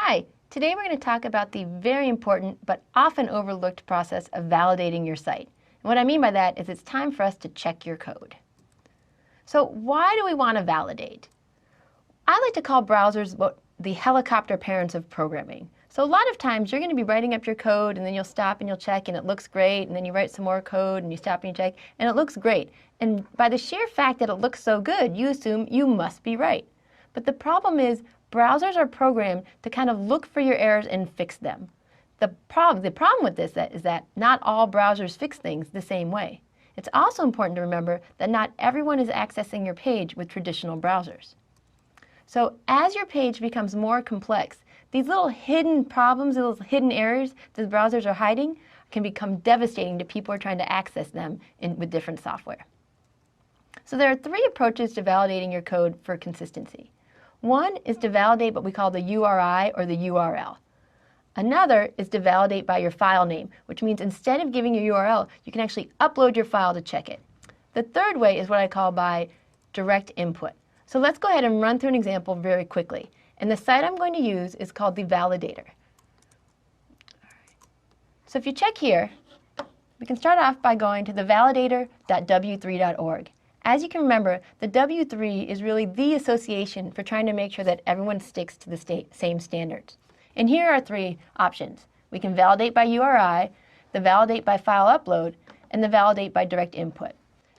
Hi, today we're going to talk about the very important but often overlooked process of validating your site. And what I mean by that is it's time for us to check your code. So why do we want to validate? I like to call browsers the helicopter parents of programming. So a lot of times you're going to be writing up your code and then you'll stop and you'll check and it looks great, and then you write some more code and you stop and you check and it looks great. And by the sheer fact that it looks so good, you assume you must be right. But the problem is browsers are programmed to kind of look for your errors and fix them. The problem with this is that not all browsers fix things the same way. It's also important to remember that not everyone is accessing your page with traditional browsers. So as your page becomes more complex, these little hidden problems, little hidden errors that the browsers are hiding can become devastating to people who are trying to access them with different software. So there are three approaches to validating your code for consistency. One is to validate what we call the URI or the URL. Another is to validate by your file name, which means instead of giving your URL, you can actually upload your file to check it. The third way is what I call by direct input. So let's go ahead and run through an example very quickly. And the site I'm going to use is called the Validator. So if you check here, we can start off by going to the validator.w3.org. As you can remember, the W3 is really the association for trying to make sure that everyone sticks to the same standards. And here are three options. We can validate by URI, the validate by file upload, and the validate by direct input.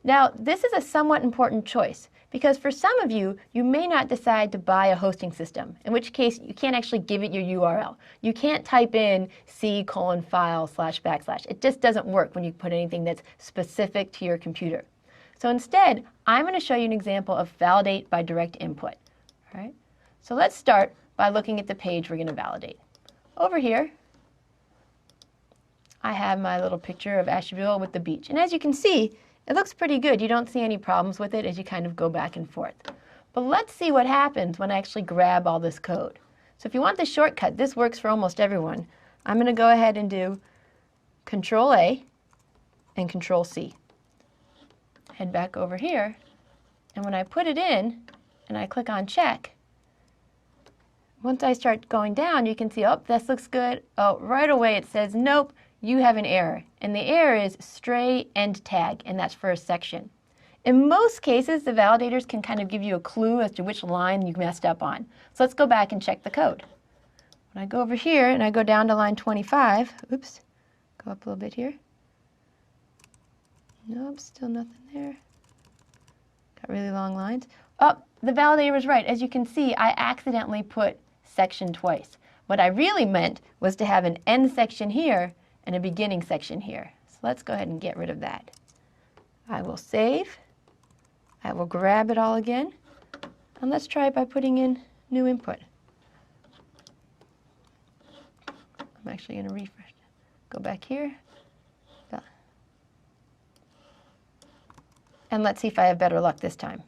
Now, this is a somewhat important choice because for some of you, you may not decide to buy a hosting system, in which case you can't actually give it your URL. You can't type in c://. It just doesn't work when you put anything that's specific to your computer. So instead, I'm going to show you an example of validate by direct input. All right? So let's start by looking at the page we're going to validate. Over here, I have my little picture of Asheville with the beach. And as you can see, it looks pretty good. You don't see any problems with it as you kind of go back and forth. But let's see what happens when I actually grab all this code. So if you want the shortcut, this works for almost everyone. I'm going to go ahead and do Control-A and Control-C. Head back over here, and when I put it in and I click on check, once I start going down, you can see, oh, this looks good. Oh, right away it says, nope, you have an error. And the error is stray end tag, and that's for a section. In most cases, the validators can kind of give you a clue as to which line you messed up on. So let's go back and check the code. When I go over here and I go down to line 25, oops, go up a little bit here. Nope, still nothing there. Got really long lines. Oh, the validator was right. As you can see, I accidentally put section twice. What I really meant was to have an end section here and a beginning section here. So let's go ahead and get rid of that. I will save. I will grab it all again. And let's try it by putting in new input. I'm actually going to refresh. Go back here. And let's see if I have better luck this time.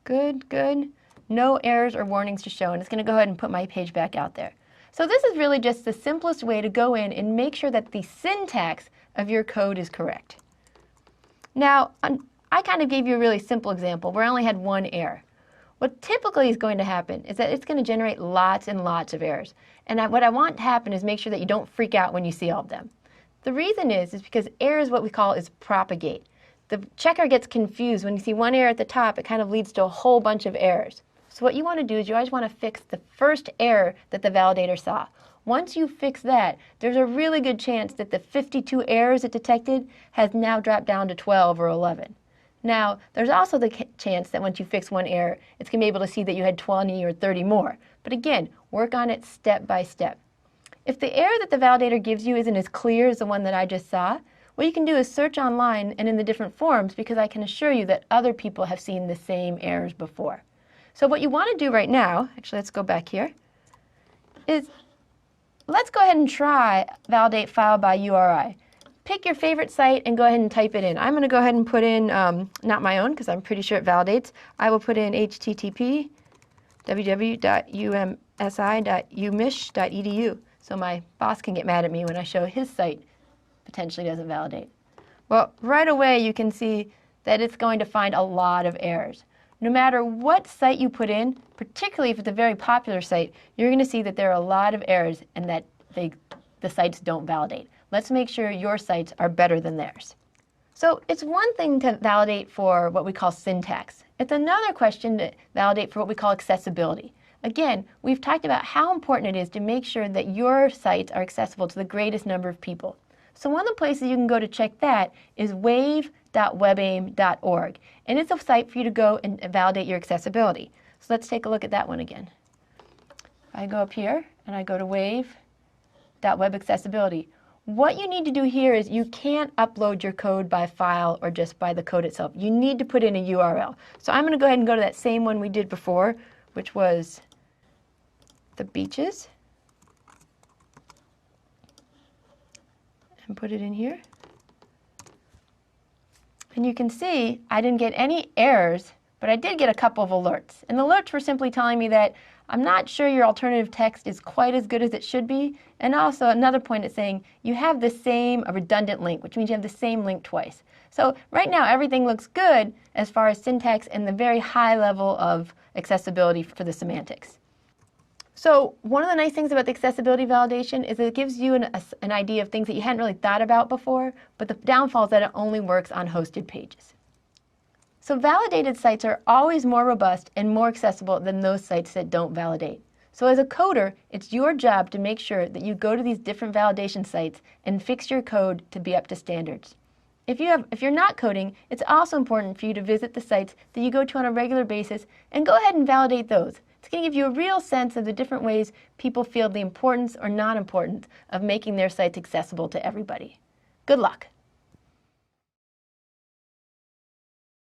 Good, good. No errors or warnings to show, and it's going to go ahead and put my page back out there. So this is really just the simplest way to go in and make sure that the syntax of your code is correct. Now, I kind of gave you a really simple example where I only had one error. What typically is going to happen is that it's going to generate lots and lots of errors. And what I want to happen is make sure that you don't freak out when you see all of them. The reason is because error is what we call is propagate. The checker gets confused. When you see one error at the top, it kind of leads to a whole bunch of errors. So what you want to do is you always want to fix the first error that the validator saw. Once you fix that, there's a really good chance that the 52 errors it detected has now dropped down to 12 or 11. Now, there's also the chance that once you fix one error, it's going to be able to see that you had 20 or 30 more. But again, work on it step by step. If the error that the validator gives you isn't as clear as the one that I just saw, what you can do is search online and in the different forums, because I can assure you that other people have seen the same errors before. So what you want to do right now, actually let's go back here, is let's go ahead and try validate file by URI. Pick your favorite site and go ahead and type it in. I'm going to go ahead and put in, not my own because I'm pretty sure it validates. I will put in http www.umsi.umich.edu. So my boss can get mad at me when I show his site potentially doesn't validate. Well, right away you can see that it's going to find a lot of errors. no matter what site you put in, particularly if it's a very popular site, you're going to see that there are a lot of errors and that the sites don't validate. Let's make sure your sites are better than theirs. So it's one thing to validate for what we call syntax. It's another question to validate for what we call accessibility. Again, we've talked about how important it is to make sure that your sites are accessible to the greatest number of people. So one of the places you can go to check that is wave.webaim.org. And it's a site for you to go and validate your accessibility. So let's take a look at that one again. I go up here and I go to wave.webaccessibility. What you need to do here is you can't upload your code by file or just by the code itself. You need to put in a URL. So I'm going to go ahead and go to that same one we did before, which was the beaches, and put it in here. And you can see I didn't get any errors, but I did get a couple of alerts. And the alerts were simply telling me that I'm not sure your alternative text is quite as good as it should be. And also another point is saying you have the same redundant link, which means you have the same link twice. So right now everything looks good as far as syntax and the very high level of accessibility for the semantics. So one of the nice things about the accessibility validation is that it gives you an idea of things that you hadn't really thought about before, but the downfall is that it only works on hosted pages. So validated sites are always more robust and more accessible than those sites that don't validate. So as a coder, it's your job to make sure that you go to these different validation sites and fix your code to be up to standards. If you're not coding, it's also important for you to visit the sites that you go to on a regular basis and go ahead and validate those. It's going to give you a real sense of the different ways people feel the importance or non-importance of making their sites accessible to everybody. Good luck.